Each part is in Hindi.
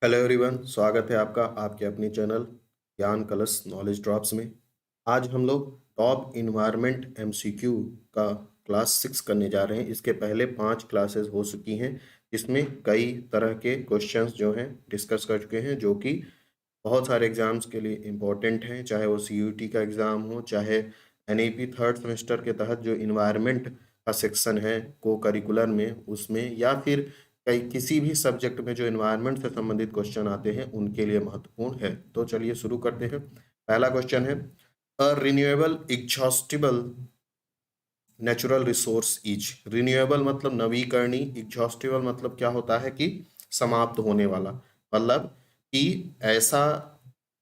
हेलो एवरीवन, स्वागत है आपका आपके अपने चैनल ज्ञान कलश नॉलेज ड्रॉप्स में। आज हम लोग टॉप इन्वायरमेंट एमसीक्यू का क्लास 6 करने जा रहे हैं। इसके पहले 5 क्लासेस हो चुकी हैं, जिसमें कई तरह के क्वेश्चंस जो हैं डिस्कस कर चुके हैं, जो कि बहुत सारे एग्जाम्स के लिए इम्पोर्टेंट हैं, चाहे वो सीयूटी का एग्ज़ाम हो, चाहे एनईपी थर्ड सेमेस्टर के तहत जो इन्वायरमेंट का सेक्शन है को करिकुलर में, उसमें या फिर कई किसी भी सब्जेक्ट में जो इन्वायरमेंट से संबंधित क्वेश्चन आते हैं उनके लिए महत्वपूर्ण है। तो चलिए शुरू करते हैं। पहला क्वेश्चन है, अ renewable exhaustible natural resource is. Renewable मतलब नवीकरणीय, एग्जॉस्टिबल मतलब क्या होता है कि समाप्त होने वाला, मतलब कि ऐसा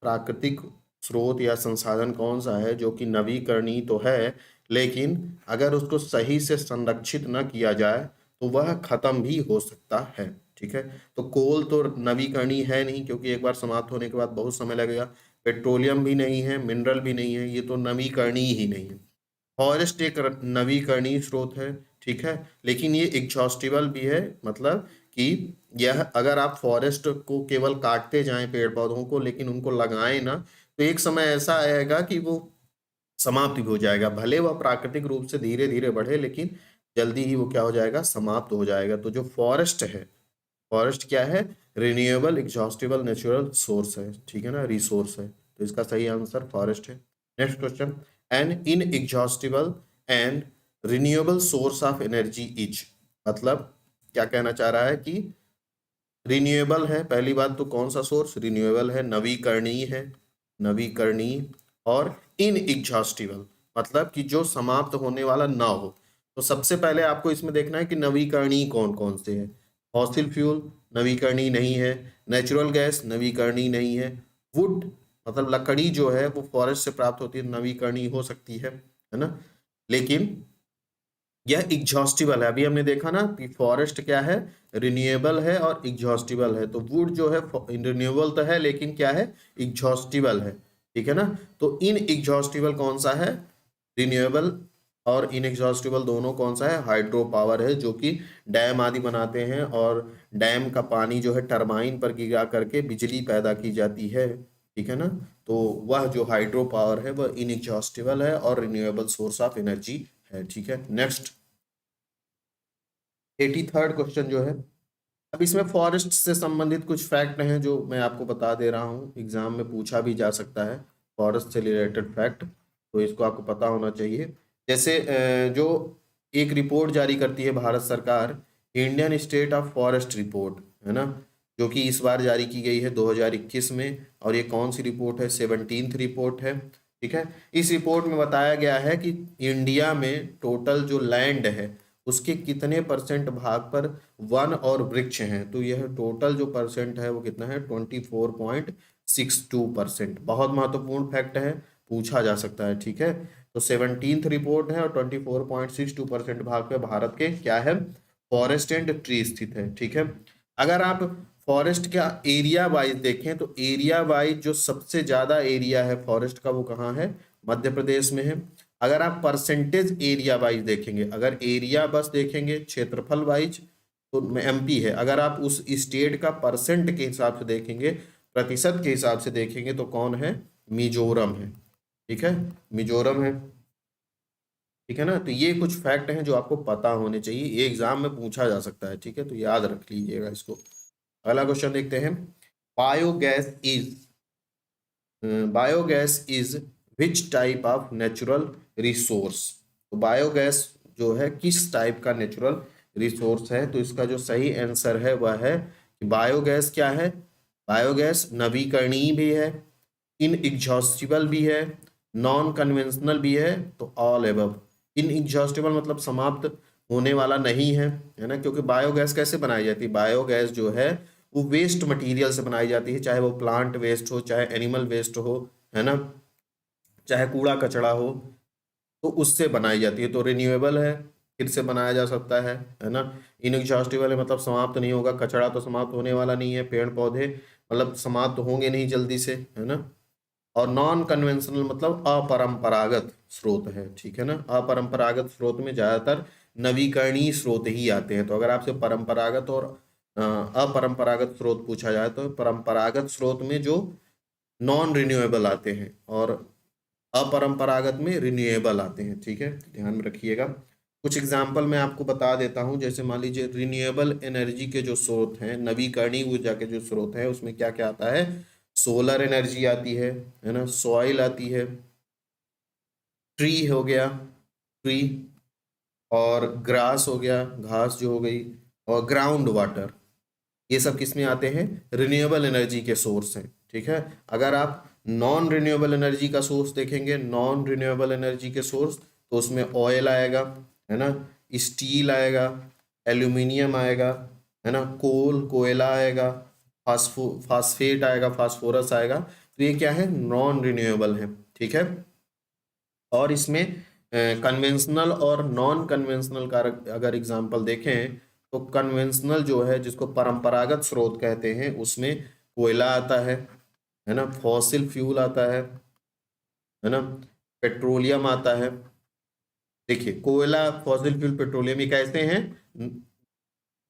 प्राकृतिक स्रोत या संसाधन कौन सा है जो कि नवीकरणीय तो है, लेकिन अगर उसको सही से संरक्षित न किया जाए तो वह खत्म भी हो सकता है। ठीक है, तो कोल तो नवीकरणीय है नहीं, क्योंकि एक बार समाप्त होने के बाद बहुत समय लगेगा। पेट्रोलियम भी नहीं है, मिनरल भी नहीं है, ये तो नवीकरणीय ही नहीं है। फॉरेस्ट एक नवीकरणीय स्रोत है, ठीक है, लेकिन ये एग्जॉस्टिबल भी है, मतलब कि यह अगर आप फॉरेस्ट को केवल काटते जाएं पेड़ पौधों को, लेकिन उनको लगाएं ना, तो एक समय ऐसा आएगा कि वो समाप्त भी हो जाएगा। भले वह प्राकृतिक रूप से धीरे धीरे बढ़े, लेकिन जल्दी ही वो क्या हो जाएगा, समाप्त हो जाएगा। तो जो फॉरेस्ट है, फॉरेस्ट क्या है, रिन्यूएबल एग्जॉस्टिबल नेचुरल सोर्स है, ठीक है ना, रिसोर्स है। तो इसका सही आंसर फॉरेस्ट है। Next question, an inexhaustible and renewable source of energy is. मतलब क्या कहना चाह रहा है कि रिन्यूएबल है, पहली बात तो कौन सा सोर्स रिन्यूएबल है, नवीकरणीय है, नवीकरणीय, और इन एग्जॉस्टिबल मतलब कि जो समाप्त होने वाला ना हो। तो सबसे पहले आपको इसमें देखना है कि नवीकरणीय कौन कौन से हैं। फॉसिल फ्यूल नवीकरणीय नहीं है, नेचुरल गैस नवीकरणीय नहीं है, वुड मतलब लकड़ी जो है वो फॉरेस्ट से प्राप्त होती है, नवीकरणीय हो सकती है ना, लेकिन यह एग्जॉस्टिबल है। अभी हमने देखा ना कि फॉरेस्ट क्या है, रिन्यूएबल है और एग्जॉस्टिबल है। तो वुड जो है रिन्यूएबल तो है, लेकिन क्या है, एग्जॉस्टिबल है, ठीक है ना। तो इन एग्जॉस्टिबल कौन सा है, रिन्यूएबल और इनएग्जॉस्टिबल दोनों कौन सा है, हाइड्रो पावर है, जो कि डैम आदि बनाते हैं और डैम का पानी जो है टरबाइन पर गिरा करके बिजली पैदा की जाती है, ठीक है ना। तो वह जो हाइड्रो पावर है वह इनएग्जॉस्टिबल है और रिन्यूएबल सोर्स ऑफ एनर्जी है, ठीक है। नेक्स्ट 83rd क्वेश्चन जो है, अब इसमें फॉरेस्ट से संबंधित कुछ फैक्ट हैं जो मैं आपको बता दे रहा हूँ, एग्जाम में पूछा भी जा सकता है फॉरेस्ट से रिलेटेड फैक्ट, तो इसको आपको पता होना चाहिए। जैसे जो एक रिपोर्ट जारी करती है भारत सरकार, Indian state of forest report, है ना, जो कि इस बार जारी की गई है 2021 में, और ये कौन सी रिपोर्ट है, 17th रिपोर्ट है, ठीक है। इस रिपोर्ट में बताया गया है कि इंडिया में टोटल जो लैंड है उसके कितने परसेंट भाग पर वन और वृक्ष हैं। तो यह टोटल जो परसेंट है वो कितना है, 24.62%। बहुत महत्वपूर्ण फैक्ट है, पूछा जा सकता है, ठीक है। तो 17th रिपोर्ट है और 24.62% भाग पे भारत के क्या है, फॉरेस्ट एंड ट्री स्थित है, ठीक है। अगर आप फॉरेस्ट का एरिया वाइज देखें तो एरिया वाइज जो सबसे ज्यादा एरिया है फॉरेस्ट का वो कहाँ है, मध्य प्रदेश में है। अगर आप परसेंटेज एरिया वाइज देखेंगे, अगर एरिया बस देखेंगे क्षेत्रफल वाइज तो एमपी है। अगर आप उस स्टेट का परसेंट के हिसाब से देखेंगे, प्रतिशत के हिसाब से देखेंगे, तो कौन है, मिजोरम है, ठीक है, मिजोरम है, ठीक है ना। तो ये कुछ फैक्ट हैं जो आपको पता होने चाहिए, ये एग्जाम में पूछा जा सकता है, ठीक है, तो याद रख लीजिएगा इसको। अगला क्वेश्चन देखते हैं, biogas is biogas is which type of natural resource. तो बायोगैस जो है किस टाइप का नेचुरल रिसोर्स है, तो इसका जो सही आंसर है वह है कि बायोगैस क्या है, बायोगैस नवीकरणीय भी है, इन एग्जॉस्टिबल भी है, नॉन कन्वेंशनल भी है, तो ऑल एबव। इन एग्जॉस्टिबल मतलब समाप्त होने वाला नहीं है ना, क्योंकि बायोगैस कैसे बनाई जाती है, बायोगैस जो है वो वेस्ट मटेरियल से बनाई जाती है, चाहे वो प्लांट वेस्ट हो, चाहे एनिमल वेस्ट हो, है ना, चाहे कूड़ा कचरा हो, तो उससे बनाई जाती है। तो रिन्यूएबल है, फिर से बनाया जा सकता है ना। इनएग्जॉस्टिबल है मतलब समाप्त नहीं होगा, कचरा तो समाप्त होने वाला नहीं है, पेड़ पौधे मतलब समाप्त होंगे नहीं जल्दी से, है ना। और नॉन कन्वेंशनल मतलब अपरंपरागत स्रोत है, ठीक है ना। अपरंपरागत स्रोत में ज्यादातर नवीकरणीय स्रोत ही आते हैं। तो अगर आपसे परंपरागत और अपरंपरागत स्रोत पूछा जाए तो परंपरागत स्रोत में जो नॉन रिन्यूएबल आते हैं और अपरंपरागत में रिन्यूएबल आते हैं। ठीक है, ध्यान में रखिएगा। कुछ एग्जाम्पल मैं आपको बता देता हूं, जैसे मान लीजिए रिन्यूएबल एनर्जी के जो स्रोत हैं, नवीकरणीय ऊर्जा के जो स्रोत हैं, उसमें क्या क्या आता है? सोलर एनर्जी आती है ना, सॉइल आती है, ट्री हो गया, ट्री, और ग्रास हो गया, घास जो हो गई, और ग्राउंड वाटर। ये सब किस में आते हैं? रिन्यूएबल एनर्जी के सोर्स हैं। ठीक है, अगर आप नॉन रिन्यूएबल एनर्जी का सोर्स देखेंगे, नॉन रिन्यूएबल एनर्जी के सोर्स, तो उसमें ऑयल आएगा, है ना, स्टील आएगा, एल्यूमिनियम आएगा, है ना, कोयला आएगा, फास्फेट आएगा, फास्फोरस आएगा। तो ये क्या है? नॉन रिन्यूएबल है। ठीक है, और इसमें कन्वेंशनल और नॉन कन्वेंशनल का अगर एग्जांपल देखें तो कन्वेंशनल जो है, जिसको परंपरागत स्रोत कहते हैं, उसमें कोयला आता है ना, फॉसिल फ्यूल आता है ना, पेट्रोलियम आता है। देखिए, कोयला, फॉसिल फ्यूल, पेट्रोलियम ये कैसे हैं?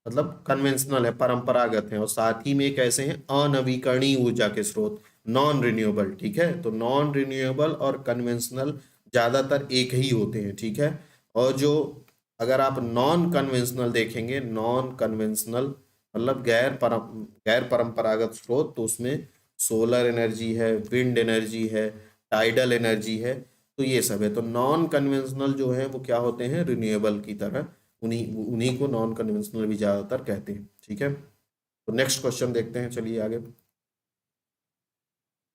मतलब कन्वेंशनल है, परंपरागत है, और साथ ही में कैसे हैं? अनवीकरणीय ऊर्जा के स्रोत, नॉन रिन्यूएबल। ठीक है, तो नॉन रिन्यूएबल और कन्वेंशनल ज्यादातर एक ही होते हैं। ठीक है, और जो अगर आप नॉन कन्वेंशनल देखेंगे, नॉन कन्वेंशनल मतलब गैर परंपरागत स्रोत, तो उसमें सोलर एनर्जी है, विंड एनर्जी है, टाइडल एनर्जी है, तो ये सब है। तो नॉन कन्वेंशनल जो है वो क्या होते हैं? रिन्यूएबल की तरह, उन्हीं उन्हीं को नॉन कन्वेंशनल भी ज्यादातर कहते हैं। ठीक है, तो नेक्स्ट क्वेश्चन देखते हैं, चलिए आगे।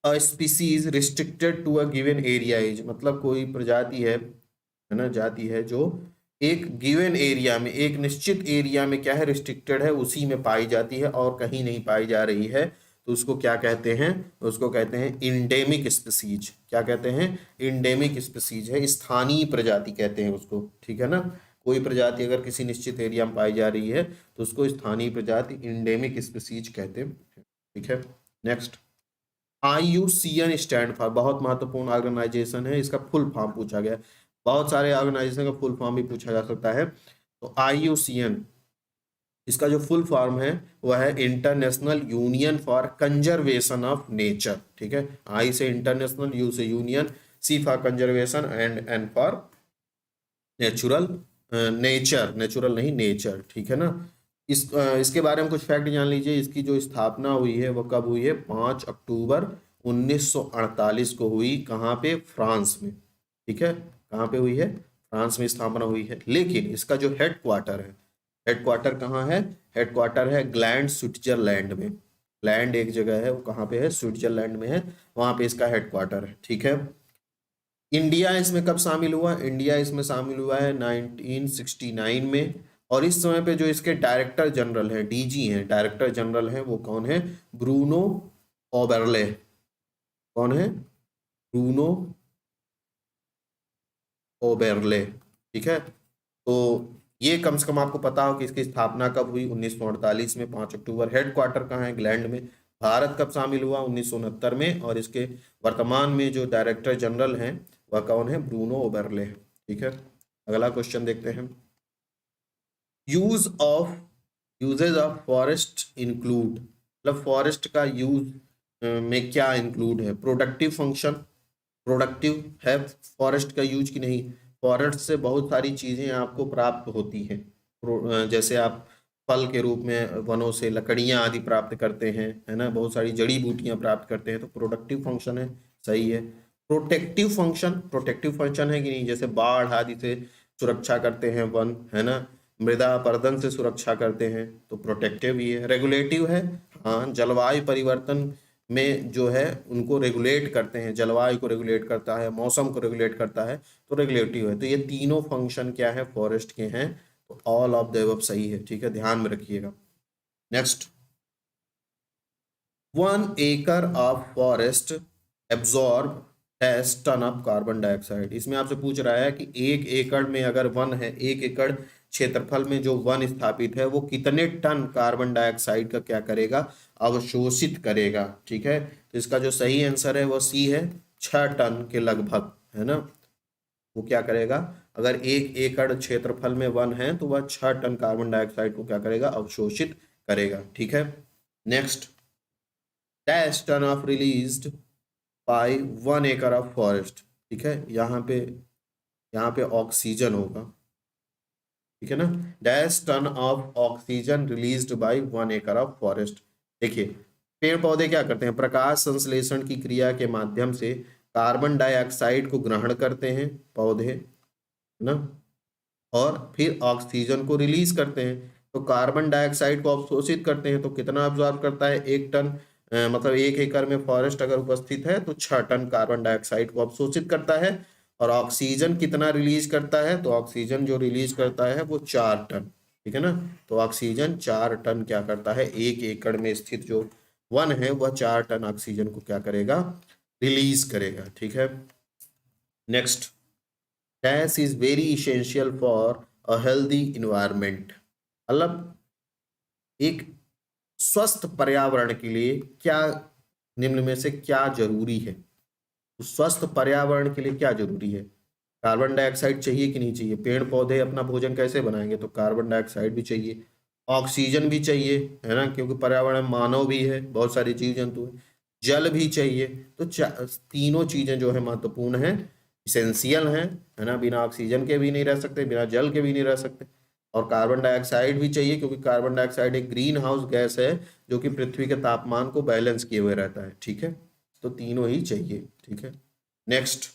A species restricted to a given area is, मतलब कोई प्रजाति है ना, जाति है जो एक गिवन एरिया में, एक निश्चित एरिया में क्या है? रिस्ट्रिक्टेड है, उसी में पाई जाती है और कहीं नहीं पाई जा रही है, तो उसको क्या कहते हैं? उसको कहते हैं इंडेमिक स्पीसीज। क्या कहते हैं? इंडेमिक स्पीसीज है, स्थानीय प्रजाति कहते हैं उसको। ठीक है ना, कोई प्रजाति अगर किसी निश्चित एरिया में पाई जा रही है तो उसको स्थानीय प्रजाति, इंडेमिक स्पीसीज कहते हैं। ठीक है, नेक्स्ट। IUCN स्टैंड फॉर, बहुत महत्वपूर्ण ऑर्गेनाइजेशन है, इसका फुल फॉर्म पूछा गया है। बहुत सारे ऑर्गेनाइजेशन का फुल फॉर्म भी पूछा जा सकता है। तो IUCN, इसका जो फुल फॉर्म है वह है International Union for Conservation of Nature. ठीक है, आई से इंटरनेशनल, यू से Union, C for Conservation, and for natural, nature, natural नहीं, नेचर। ठीक है ना। इसके बारे में कुछ फैक्ट जान लीजिए। इसकी जो स्थापना हुई है वो कब हुई है? 5 अक्टूबर 1948 को हुई। कहाँ पे? फ्रांस में। ठीक है, कहाँ पे हुई है? फ्रांस में स्थापना हुई है। लेकिन इसका जो हेडक्वार्टर है, हेडक्वार्टर कहाँ है? हेडक्वार्टर है ग्लैंड, स्विट्जरलैंड में। ग्लैंड एक जगह है, वो कहाँ पे है? स्विट्जरलैंड में है, वहां पे इसका हेडक्वार्टर है। ठीक है, इंडिया इसमें कब शामिल हुआ? इंडिया इसमें शामिल हुआ है 1969 में। और इस समय पे जो इसके डायरेक्टर जनरल हैं, DG हैं, डायरेक्टर जनरल हैं, वो कौन है? ब्रूनो ओबरले। कौन है? ब्रूनो ओबरले। ठीक है, तो ये कम से कम आपको पता हो कि इसकी स्थापना कब हुई? 1948 में, 5 अक्टूबर। हेडक्वार्टर कहाँ है? इंग्लैंड में। भारत कब शामिल हुआ? 1969 में। और इसके वर्तमान में जो डायरेक्टर जनरल हैं वह कौन है? ब्रूनो ओबरले है। ठीक है, अगला क्वेश्चन देखते हैं। Use of usages of forest include, मतलब फॉरेस्ट का यूज में क्या इंक्लूड है? प्रोडक्टिव फंक्शन, प्रोडक्टिव है फॉरेस्ट का यूज कि नहीं? फॉरेस्ट से बहुत सारी चीजें आपको प्राप्त होती हैं। जैसे आप फल के रूप में वनों से लकड़ियां आदि प्राप्त करते हैं, है ना, बहुत सारी जड़ी बूटियां प्राप्त करते हैं, तो प्रोडक्टिव फंक्शन है, सही है। प्रोटेक्टिव फंक्शन, प्रोटेक्टिव फंक्शन है कि नहीं? जैसे बाढ़ आदि से सुरक्षा करते हैं वन, है ना, मृदा अपरदन से सुरक्षा करते हैं, तो प्रोटेक्टिव ही है। रेगुलेटिव है, हाँ, जलवायु परिवर्तन में जो है उनको रेगुलेट करते हैं, जलवायु को रेगुलेट करता है, मौसम को रेगुलेट करता है, तो रेगुलेटिव है। तो ये तीनों फंक्शन क्या है? फॉरेस्ट के हैं, तो ऑल ऑफ द अबव सही है। ठीक है, ध्यान में रखिएगा। Next, 1 acre of forest absorb 10 ton of carbon dioxide. इसमें आपसे पूछ रहा है कि 1 एकड़ में अगर वन है, 1 एकड़ क्षेत्रफल में जो वन स्थापित है, वो कितने टन कार्बन डाइऑक्साइड का क्या करेगा? अवशोषित करेगा। ठीक है, तो इसका जो सही आंसर है वो सी है, 6 टन के लगभग, है ना। वो क्या करेगा? अगर 1 एकड़ क्षेत्रफल में वन है तो वह 6 टन कार्बन डाइऑक्साइड को क्या करेगा? अवशोषित करेगा। ठीक है, next, dash ton of released by 1 एकड़ ऑफ फॉरेस्ट। ठीक है, यहाँ पे ऑक्सीजन होगा, ठीक है ना। Dash ton of oxygen released by 1 एकड़ ऑफ फॉरेस्ट। देखिए, पेड़ पौधे क्या करते हैं, प्रकाश संश्लेषण की क्रिया के माध्यम से कार्बन डाइऑक्साइड को ग्रहण करते हैं पौधे, है ना, और फिर ऑक्सीजन को रिलीज करते हैं। तो कार्बन डाइऑक्साइड को अवशोषित करते हैं, तो कितना अब्जॉर्ब करता है, 1 टन, मतलब 1 एकड़ में फॉरेस्ट अगर उपस्थित है तो 6 टन कार्बन डाइऑक्साइड को अवशोषित करता है। और ऑक्सीजन कितना रिलीज करता है, तो ऑक्सीजन जो रिलीज करता है वो 4 टन। ठीक है ना, तो ऑक्सीजन 4 टन क्या करता है, 1 एकड़ में स्थित जो वन है वह 4 टन ऑक्सीजन को क्या करेगा, रिलीज करेगा। ठीक है, next, dash is very essential for a healthy environment. मतलब एक स्वस्थ पर्यावरण के लिए क्या, निम्न में से क्या जरूरी है, तो स्वस्थ पर्यावरण के लिए क्या जरूरी है, कार्बन डाइऑक्साइड चाहिए कि नहीं चाहिए, पेड़ पौधे अपना भोजन कैसे बनाएंगे, तो कार्बन डाइऑक्साइड भी चाहिए, ऑक्सीजन भी चाहिए, है ना, क्योंकि पर्यावरण में मानव भी है, बहुत सारे जीव जंतु है, जल भी चाहिए। तो तीनों चीजें जो है महत्वपूर्ण है, इसेंशियल है ना, बिना ऑक्सीजन के भी नहीं रह सकते, बिना जल के भी नहीं रह सकते। और कार्बन डाइऑक्साइड भी चाहिए, क्योंकि कार्बन डाइऑक्साइड एक ग्रीन हाउस गैस है जो कि पृथ्वी के तापमान को बैलेंस किए हुए रहता है। ठीक है, तो तीनों ही चाहिए। ठीक है, next,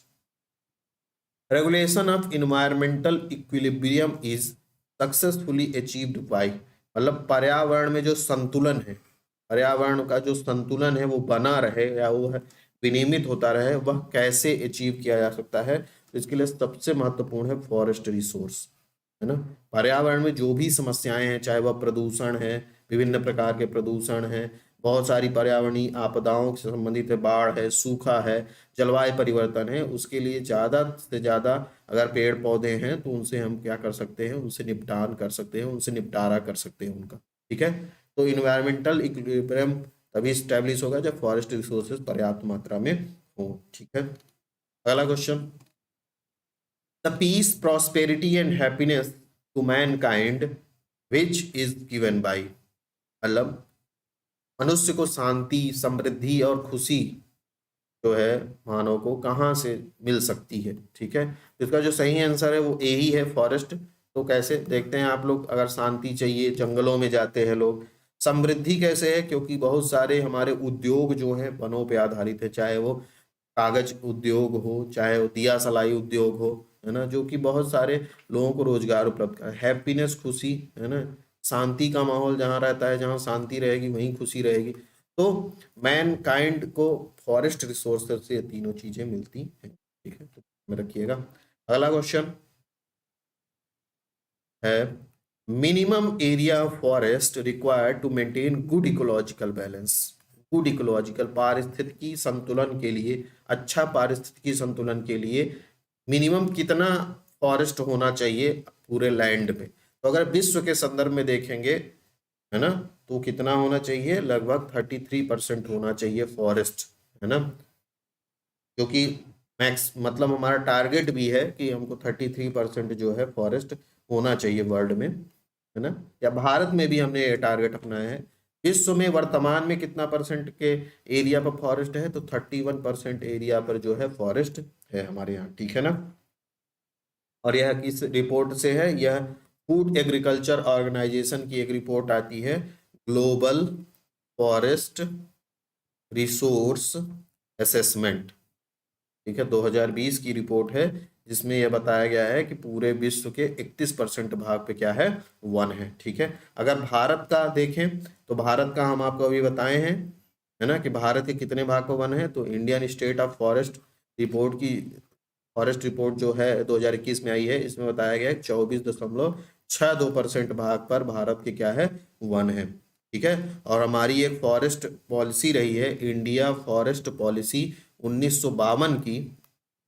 regulation of environmental equilibrium is successfully achieved by, मतलब पर्यावरण में जो संतुलन है, पर्यावरण का जो संतुलन है वो बना रहे या वो है विनियमित होता रहे, वह कैसे अचीव किया जा सकता है, तो इसके लिए सबसे महत्वपूर्ण है फॉरेस्ट रिसोर्स, है ना। पर्यावरण में जो भी समस्याएं हैं, चाहे वह प्रदूषण है, विभिन्न प्रकार के प्रदूषण है, बहुत सारी पर्यावरणीय आपदाओं से संबंधित है, बाढ़ है, सूखा है, जलवायु परिवर्तन है, उसके लिए ज़्यादा से ज़्यादा अगर पेड़ पौधे हैं तो उनसे हम क्या कर सकते हैं, उनसे निपटान कर सकते हैं, उनसे निपटारा कर सकते हैं उनका। ठीक है, तो इन्वायरमेंटल इक्विलिब्रियम तभी स्टैब्लिश होगा जब फॉरेस्ट रिसोर्सेज पर्याप्त मात्रा में हो। ठीक है, अगला question, the peace prosperity and happiness to mankind which is given by, मतलब मनुष्य को शांति, समृद्धि और खुशी जो है मानव को कहाँ से मिल सकती है। ठीक है, तो इसका जो सही आंसर है वो ए ही है, फॉरेस्ट। तो कैसे देखते हैं आप लोग, अगर शांति चाहिए जंगलों में जाते हैं लोग। समृद्धि कैसे है, क्योंकि बहुत सारे हमारे उद्योग जो हैं वनों पे आधारित है, चाहे वो कागज उद्योग हो, चाहे वो दिया सलाई उद्योग हो, है ना, जो कि बहुत सारे लोगों को रोजगार उपलब्ध कर। हैप्पीनेस, खुशी, है ना, शांति का माहौल जहाँ रहता है, जहाँ शांति रहेगी वहीं खुशी रहेगी। तो मैन काइंड को फॉरेस्ट रिसोर्सेज से तीनों चीजें मिलती हैं। ठीक है, तो में रखिएगा। अगला क्वेश्चन है, minimum area of forest required to maintain good ecological balance. Good ecological, पारिस्थितिकी संतुलन के लिए, अच्छा पारिस्थितिकी संतुलन के लिए मिनिमम कितना फॉरेस्ट होना चाहिए पूरे लैंड में। तो अगर विश्व के संदर्भ में देखेंगे, है ना, तो कितना होना चाहिए, लगभग 33% होना चाहिए फॉरेस्ट, है ना, क्योंकि मैक्स मतलब हमारा टारगेट भी है कि हमको 33% जो है फॉरेस्ट होना चाहिए वर्ल्ड में, है ना, या भारत में भी हमने ये टारगेट अपनाया है। विश्व में वर्तमान में कितना परसेंट के एरिया पर फॉरेस्ट है, तो 31% एरिया पर जो है फॉरेस्ट है हमारे यहाँ। ठीक है ना, और यह किस रिपोर्ट से है, यह फूड एग्रीकल्चर ऑर्गेनाइजेशन की एक रिपोर्ट आती है, ग्लोबल फॉरेस्ट रिसोर्स असेसमेंट। ठीक है, 2020 की रिपोर्ट है, जिसमें यह बताया गया है कि पूरे विश्व के 31% भाग पे क्या है, वन है। ठीक है, अगर भारत का देखें तो भारत का हम आपको अभी बताए हैं, है ना, कि भारत के कितने भाग पर वन है। तो Indian state of forest report की, फॉरेस्ट रिपोर्ट जो है 2021 में आई है, इसमें बताया गया है 24.62% भाग पर भारत के क्या है, वन है। ठीक है, और हमारी एक फॉरेस्ट पॉलिसी रही है, इंडिया फॉरेस्ट पॉलिसी 1952 की,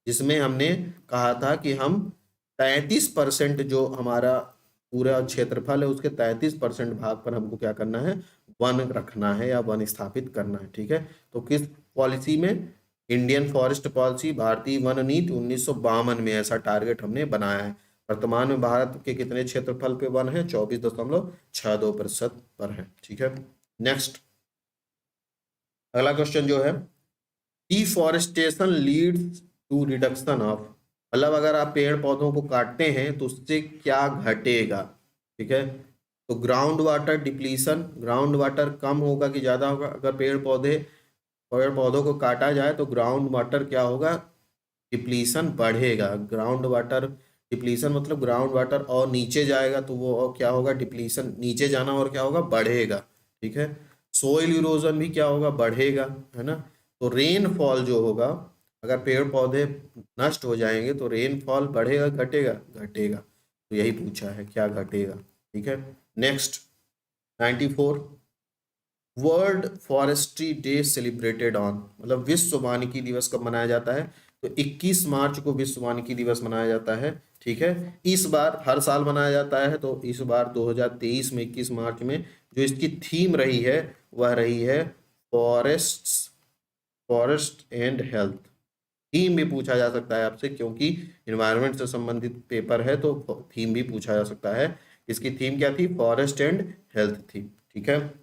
जिसमें हमने कहा था कि हम 33% जो हमारा पूरा क्षेत्रफल है उसके 33% भाग पर हमको क्या करना है, वन रखना है या वन स्थापित करना है। ठीक है, तो किस पॉलिसी में, इंडियन फॉरेस्ट पॉलिसी, भारतीय वन नीति 1952 में ऐसा टारगेट हमने बनाया है। वर्तमान में भारत के कितने क्षेत्रफल पे वन है? 24.62% पर है। ठीक है, नेक्स्ट अगला क्वेश्चन जो है, deforestation leads to reduction of, मतलब अगर आप पेड़ पौधों को काटते हैं तो उससे क्या घटेगा? ठीक है, तो ground water depletion, ground water कम होगा कि ज्यादा होगा? अगर पेड़ पौधों को काटा जाए तो ग्राउंड वाटर क्या होगा? डिप्लीशन बढ़ेगा। ग्राउंड वाटर डिप्लीशन मतलब ग्राउंड वाटर और नीचे जाएगा तो वो और क्या होगा? डिप्लीशन नीचे जाना और क्या होगा? बढ़ेगा। ठीक है, सोइल इरोजन भी क्या होगा? बढ़ेगा, है ना। तो रेनफॉल जो होगा, अगर पेड़ पौधे नष्ट हो जाएंगे तो रेनफॉल बढ़ेगा घटेगा? घटेगा। तो यही पूछा है, क्या घटेगा। ठीक है, next 94, world forestry day celebrated on, मतलब विश्व वानिकी दिवस कब मनाया जाता है? तो 21 मार्च को विश्व वानिकी दिवस मनाया जाता है। ठीक है, इस बार हर साल मनाया जाता है, तो इस बार 2023 में 21 मार्च में जो इसकी थीम रही है वह रही है फॉरेस्ट एंड हेल्थ। थीम भी पूछा जा सकता है आपसे, क्योंकि इन्वायरमेंट से संबंधित पेपर है तो थीम भी पूछा जा सकता है। इसकी थीम क्या थी? फॉरेस्ट एंड हेल्थ थी। ठीक है,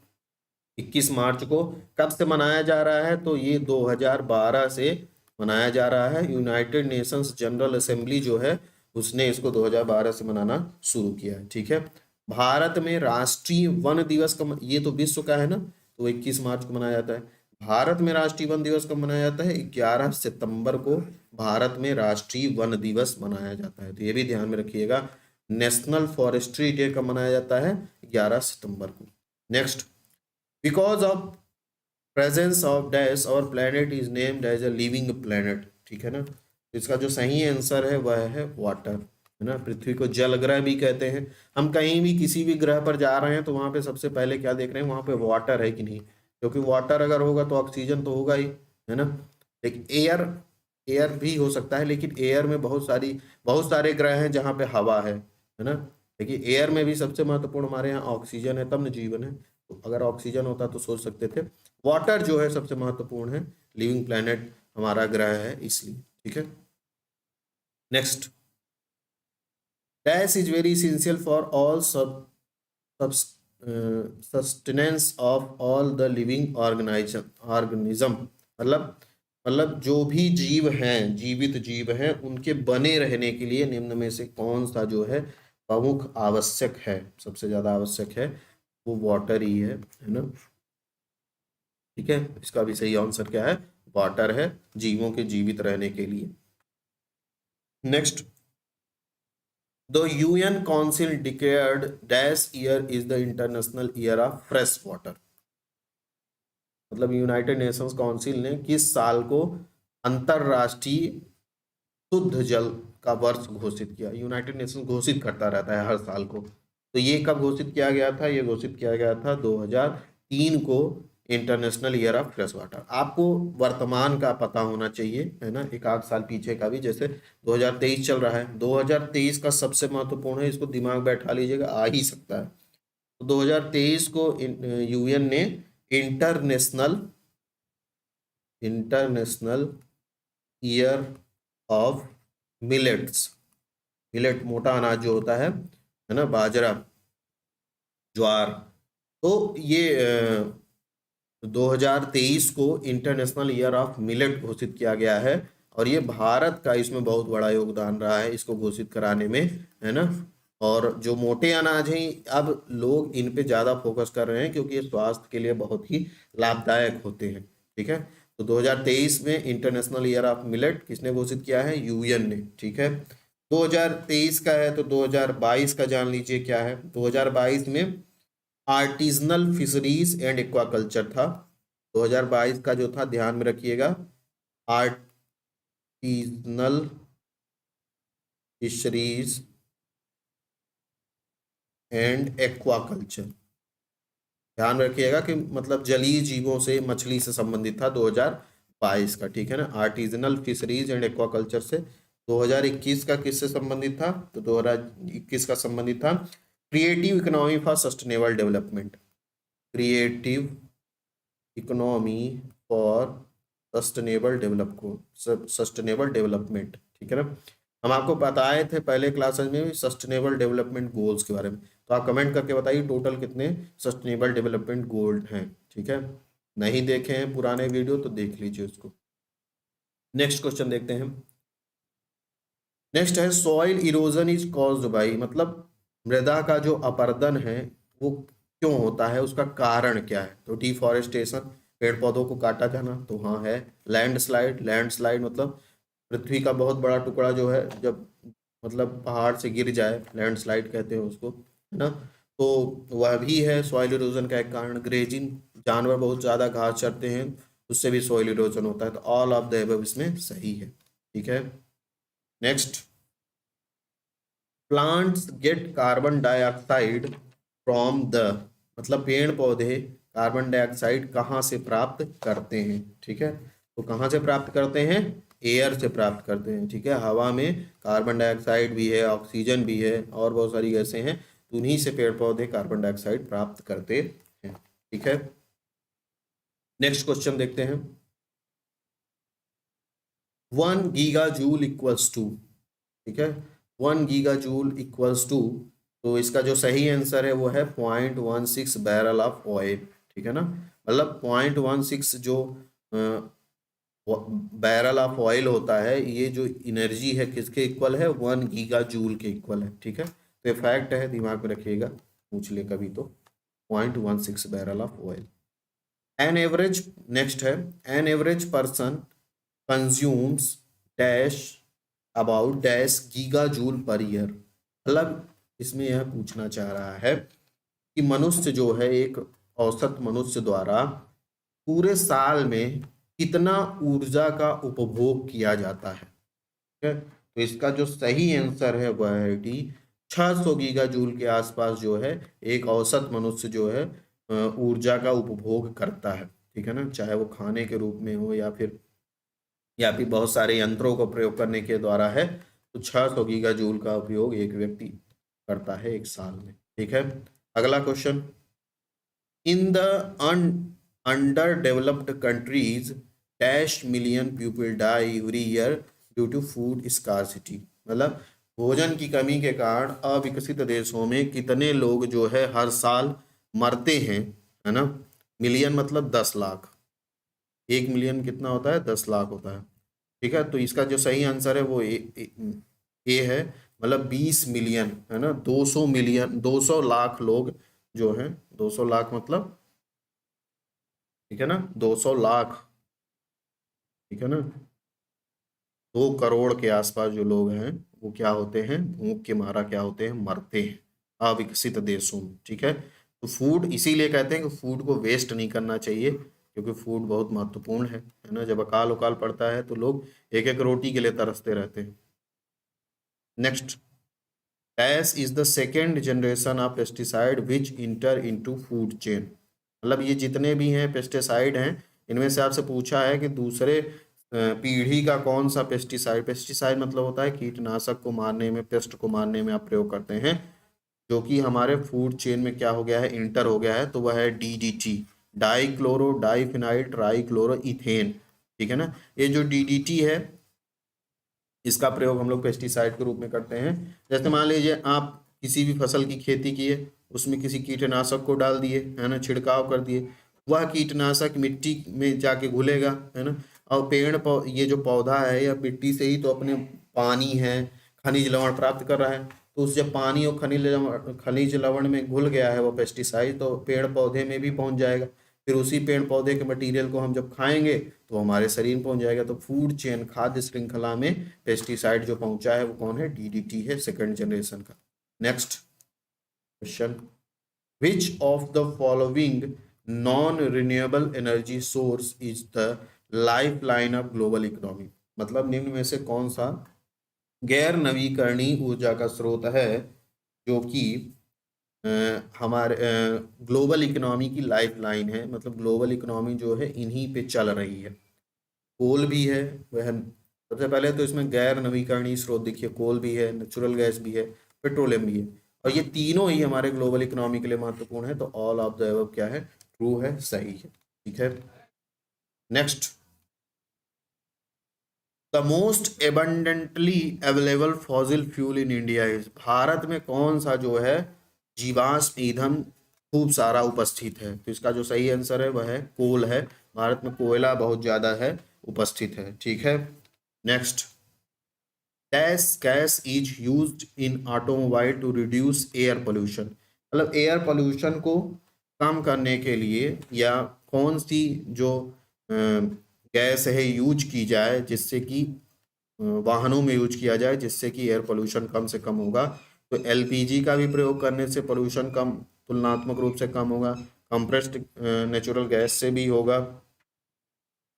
21 मार्च को कब से मनाया जा रहा है? तो ये 2012 से मनाया जा रहा है। यूनाइटेड नेशंस जनरल असेंबली जो है उसने इसको 2012 से मनाना शुरू किया है। ठीक है, भारत में राष्ट्रीय वन दिवस कब, ये तो विश्व का है ना, तो 21 मार्च को मनाया जाता है। भारत में राष्ट्रीय वन दिवस कब मनाया जाता है? 11 सितंबर को भारत में राष्ट्रीय वन दिवस मनाया जाता है, तो ये भी ध्यान में रखिएगा। नेशनल फॉरेस्ट्री डे कब मनाया जाता है? 11 सितंबर को। Next, because of presence of dash our planet is named as a living planet. ठीक है ना, तो इसका जो सही आंसर है वह है वाटर, है ना। पृथ्वी को जल ग्रह भी कहते हैं। हम कहीं भी किसी भी ग्रह पर जा रहे हैं तो वहां पे सबसे पहले क्या देख रहे हैं? वहां पे वाटर है कि नहीं, क्योंकि वाटर अगर होगा तो ऑक्सीजन तो होगा ही, है ना। लेकिन एयर, एयर भी हो सकता है, लेकिन एयर में बहुत सारे ग्रह हैं जहाँ पे हवा है ना। लेकिन एयर में भी सबसे महत्वपूर्ण हमारे यहाँ ऑक्सीजन है, तब न जीवन है। तो अगर ऑक्सीजन होता तो सोच सकते थे। वाटर जो है सबसे महत्वपूर्ण है, लिविंग प्लैनेट हमारा ग्रह है इसलिए। ठीक है, next, dash is very essential for all sustenance of all the living organism, मतलब जो भी जीव हैं, जीवित जीव हैं, उनके बने रहने के लिए निम्न में से कौन सा जो है प्रमुख आवश्यक है, सबसे ज्यादा आवश्यक है? वो वाटर ही है ना। ठीक है, इसका भी सही आंसर क्या है? वाटर है, जीवों के जीवित रहने के लिए। Next, the UN council declared dash year is the international year of fresh water, मतलब यूनाइटेड नेशंस काउंसिल ने किस साल को अंतरराष्ट्रीय शुद्ध जल का वर्ष घोषित किया? यूनाइटेड नेशन घोषित करता रहता है हर साल को, तो ये कब घोषित किया गया था? ये घोषित किया गया था 2003 को, international year of fresh water. आपको वर्तमान का पता होना चाहिए, है ना, एक आध साल पीछे का भी। जैसे 2023 चल रहा है, 2023 का सबसे महत्वपूर्ण है, इसको दिमाग बैठा लीजिएगा, आ ही सकता है। तो 2023 को यूएन ने international international year of millets, millet मोटा अनाज जो होता है ना, बाजरा, ज्वार, तो ये 2023 को इंटरनेशनल ईयर ऑफ मिलेट घोषित किया गया है। और ये भारत का इसमें बहुत बड़ा योगदान रहा है इसको घोषित कराने में, है ना। और जो मोटे अनाज हैं, अब लोग इन पे ज़्यादा फोकस कर रहे हैं क्योंकि ये स्वास्थ्य के लिए बहुत ही लाभदायक होते हैं। ठीक है, तो 2023 में इंटरनेशनल ईयर ऑफ मिलेट किसने घोषित किया है? यूएन ने। ठीक है, 2023 का है, तो 2022 का जान लीजिए क्या है। 2022 में आर्टिजनल फिशरीज एंड एक्वाकल्चर था। 2022 का जो था, ध्यान में रखिएगा, आर्टिजनल फिशरीज एंड एक्वाकल्चर। ध्यान रखिएगा कि मतलब जलीय जीवों से, मछली से संबंधित था 2022 का। ठीक है ना, आर्टिजनल फिशरीज एंड एक्वाकल्चर से। 2021 का किससे संबंधित था? तो 2021 का संबंधित था creative economy for sustainable development, creative economy for sustainable development. ठीक है ना, हम आपको बताए थे पहले क्लासेस में सस्टेनेबल डेवलपमेंट गोल्स के बारे में, तो आप कमेंट करके बताइए टोटल कितने सस्टेनेबल डेवलपमेंट गोल हैं। ठीक है, नहीं देखे हैं पुराने वीडियो तो देख लीजिए उसको। नेक्स्ट क्वेश्चन देखते हैं। नेक्स्ट है soil erosion is caused by, मतलब मृदा का जो अपरदन है वो क्यों होता है, उसका कारण क्या है। तो डिफॉरेस्टेशन, पेड़ पौधों को काटा जाना, तो हाँ है। लैंडस्लाइड, लैंडस्लाइड मतलब पृथ्वी का बहुत बड़ा टुकड़ा जो है जब मतलब पहाड़ से गिर जाए, लैंडस्लाइड कहते हैं उसको, है ना। तो वह भी है सॉइल इरोजन का एक कारण। ग्रेजिंग, जानवर बहुत ज़्यादा घास चरते हैं, उससे भी सॉइल इरोजन होता है। तो ऑल ऑफ द अबव इसमें सही है। ठीक है, next, plants get carbon dioxide from the, मतलब पेड़ पौधे कार्बन डाइऑक्साइड कहाँ से प्राप्त करते हैं। ठीक है, तो कहाँ से प्राप्त करते हैं, एयर से प्राप्त करते हैं। ठीक है, हवा में कार्बन डाइऑक्साइड भी है, ऑक्सीजन भी है और बहुत सारी गैसें हैं, तो उन्हीं से पेड़ पौधे कार्बन डाइऑक्साइड प्राप्त करते हैं। ठीक है, नेक्स्ट क्वेश्चन देखते हैं। 1 गीगा जूल इक्वल्स टू, ठीक है, 1 गीगा जूल इक्वल्स टू, तो इसका जो सही आंसर है वो है 0.16 बैरल ऑफ ऑयल। ठीक है ना, मतलब 0.16 जो बैरल ऑफ ऑयल होता है, ये जो एनर्जी है किसके इक्वल है, 1 गीगा जूल के इक्वल है। ठीक है, तो ये फैक्ट है, दिमाग में रखिएगा, पूछ ले कभी तो। 0.16 barrel of oil. An average, next है, an average person consumes dash about dash giga joule per year, मतलब इसमें यह पूछना चाह रहा है कि मनुष्य जो है, एक औसत मनुष्य द्वारा पूरे साल में कितना ऊर्जा का उपभोग किया जाता है। ठीक है, तो इसका जो सही आंसर है वह है डी, 600 गीगा जूल के आसपास जो है एक औसत मनुष्य जो है ऊर्जा का उपभोग करता है। ठीक है ना, चाहे वो खाने के रूप में हो या फिर बहुत सारे यंत्रों को प्रयोग करने के द्वारा है, तो 600 गीगा जूल का उपयोग एक व्यक्ति करता है एक साल में। ठीक है, अगला question, in the under developed countries dash million people die every year due to food scarcity, मतलब भोजन की कमी के कारण अविकसित देशों में कितने लोग जो है हर साल मरते हैं, है ना। मिलियन मतलब 10 लाख, 1 मिलियन कितना होता है, 10 लाख होता है। ठीक है, तो इसका जो सही आंसर है वो ए है, मतलब 20 मिलियन, है ना, 200 मिलियन, 200 लाख लोग जो हैं, 200 लाख मतलब, ठीक है ना, 200 लाख, ठीक है ना, 2 करोड़ के आसपास जो लोग हैं वो क्या होते हैं, भूख के मारा क्या होते हैं, मरते हैं अविकसित देशों में। ठीक है, तो फूड इसीलिए कहते हैं कि फूड को वेस्ट नहीं करना चाहिए, क्योंकि फूड बहुत महत्वपूर्ण है ना। जब अकाल उकाल पड़ता है तो लोग एक एक रोटी के लिए तरसते रहते हैं। Next, dash is the second generation of pesticide which inter into food chain, मतलब ये जितने भी हैं पेस्टिसाइड हैं, इनमें से आपसे पूछा है कि दूसरे पीढ़ी का कौन सा पेस्टिसाइड, पेस्टिसाइड मतलब होता है कीटनाशक को मारने में, पेस्ट को मारने में आप प्रयोग करते हैं, जो कि हमारे फूड चेन में क्या हो गया है, इंटर हो गया है, तो वह है DDT, dichloro diphenyl trichloro ethane. ठीक है ना, ये जो डीडीटी है इसका प्रयोग हम लोग पेस्टिसाइड के रूप में करते हैं। जैसे मान लीजिए आप किसी भी फसल की खेती किए, उसमें किसी कीटनाशक को डाल दिए, है ना, छिड़काव कर दिए, वह कीटनाशक मिट्टी में जाके घुलेगा, है ना, और ये जो पौधा है या मिट्टी से ही तो अपने पानी है, खनिज लवण प्राप्त कर रहा है, तो उस जब पानी और खनिज लवण में घुल गया है वो पेस्टिसाइड, तो पेड़ पौधे में भी पहुंच जाएगा, फिर उसी पेड़ पौधे के मटेरियल को हम जब खाएंगे तो हमारे शरीर में पहुंच जाएगा। तो फूड चेन, खाद्य श्रृंखला में पेस्टिसाइड जो पहुंचा है वो कौन है, डीडीटी है, सेकंड जनरेशन का। Next question, which of the following non renewable energy source is the life line of global economy, मतलब निम्न में से कौन सा गैर नवीकरणीय ऊर्जा का स्रोत है जो कि हमारे ग्लोबल इकोनॉमी की लाइफ लाइन है, मतलब ग्लोबल इकोनॉमी जो है इन्हीं पे चल रही है। कोल भी है, वह सबसे पहले तो इसमें गैर नवीकरणीय स्रोत देखिए, कोल भी है, नेचुरल गैस भी है, पेट्रोलियम भी है, और ये तीनों ही हमारे ग्लोबल इकोनॉमी के लिए महत्वपूर्ण है। तो ऑल ऑफ द अबव क्या है, ट्रू है, सही है। ठीक है, next, the most abundantly available fossil fuel in India is, Bharat में कौन सा जो है जीवाश्म ईंधन खूब सारा उपस्थित है? तो इसका जो सही आंसर है वह है कोल है। भारत में कोयला बहुत ज्यादा है उपस्थित है। ठीक है, next, dash gas is used in automobile to reduce air pollution, मतलब एयर पोल्यूशन को कम करने के लिए या कौन सी जो गैस है यूज की जाए जिससे कि वाहनों में यूज किया जाए जिससे कि एयर पोल्यूशन कम से कम होगा? तो एलपीजी का भी प्रयोग करने से पोल्यूशन कम, तुलनात्मक रूप से कम होगा। कंप्रेस्ड नेचुरल गैस से भी होगा,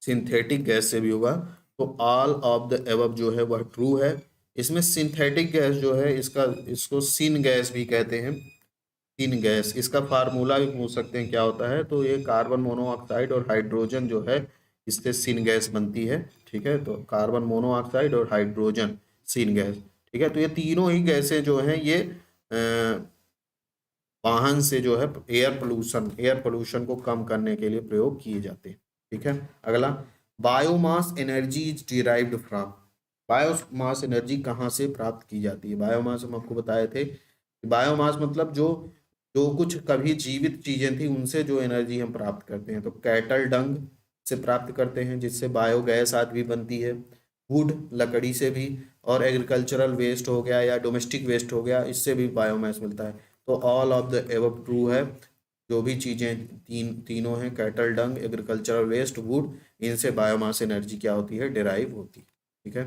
सिंथेटिक गैस से भी होगा। तो ऑल ऑफ द एबव जो है वह ट्रू है। इसमें सिंथेटिक गैस जो है इसका, इसको सिन गैस भी कहते हैं। सिन गैस, इसका फार्मूला भी पूछ सकते हैं क्या होता है, तो ये कार्बन मोनोऑक्साइड और हाइड्रोजन जो है इससे सिन गैस बनती है। ठीक है, तो कार्बन मोनोऑक्साइड और हाइड्रोजन सिन गैस। ठीक है, तो ये तीनों ही गैसें जो हैं ये वाहन से जो है एयर पोल्यूशन को कम करने के लिए प्रयोग किए जाते हैं। ठीक है, अगला, biomass energy is derived from, biomass energy कहाँ से प्राप्त की जाती है? बायोमास हम आपको बताए थे, बायोमास मतलब जो जो कुछ कभी जीवित चीजें थी उनसे जो एनर्जी हम प्राप्त करते हैं। तो कैटल डंग से प्राप्त करते हैं जिससे बायोगैस आदि भी बनती है, वुड लकड़ी से भी, और एग्रीकल्चरल वेस्ट हो गया या डोमेस्टिक वेस्ट हो गया इससे भी बायोमास मिलता है। तो all of the above true है, जो भी चीजें तीनों हैं, cattle dung, agricultural waste, wood, इनसे बायोमास एनर्जी क्या होती है? डिराइव होती है। ठीक है,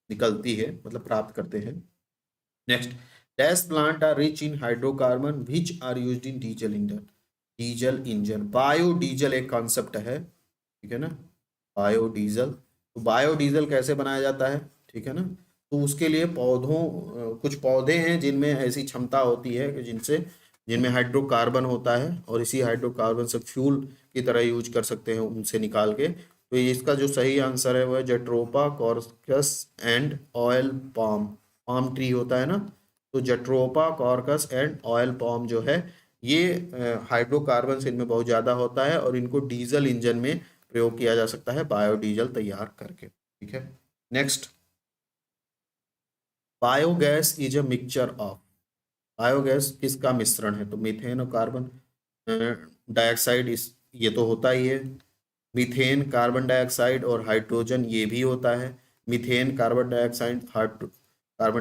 निकलती है, मतलब प्राप्त करते हैं। Next, dash plant are rich in hydrocarbon which are used in diesel engine, diesel engine, biodiesel एक कॉन्सेप्ट है। ठीक है ना, बायोडीजल, तो बायोडीजल कैसे बनाया जाता है? ठीक है ना, तो उसके लिए कुछ पौधे हैं जिनमें ऐसी क्षमता होती है कि जिनमें हाइड्रोकार्बन होता है और इसी हाइड्रोकार्बन से फ्यूल की तरह यूज कर सकते हैं उनसे निकाल के। तो ये इसका जो सही आंसर है वह jatropha curcas and oil palm, palm tree होता है ना, तो jatropha curcas and oil palm जो है ये हाइड्रोकार्बन इनमें बहुत ज़्यादा होता है और इनको डीजल इंजन में प्रयोग किया जा सकता है बायोडीजल तैयार करके। ठीक है, next, biogas is a mixture of, biogas किसका मिश्रण है? तो मीथेन और कार्बन डाइऑक्साइड, इस ये तो होता ही है। मीथेन कार्बन डाइऑक्साइड और हाइड्रोजन ये भी होता है। Methane carbon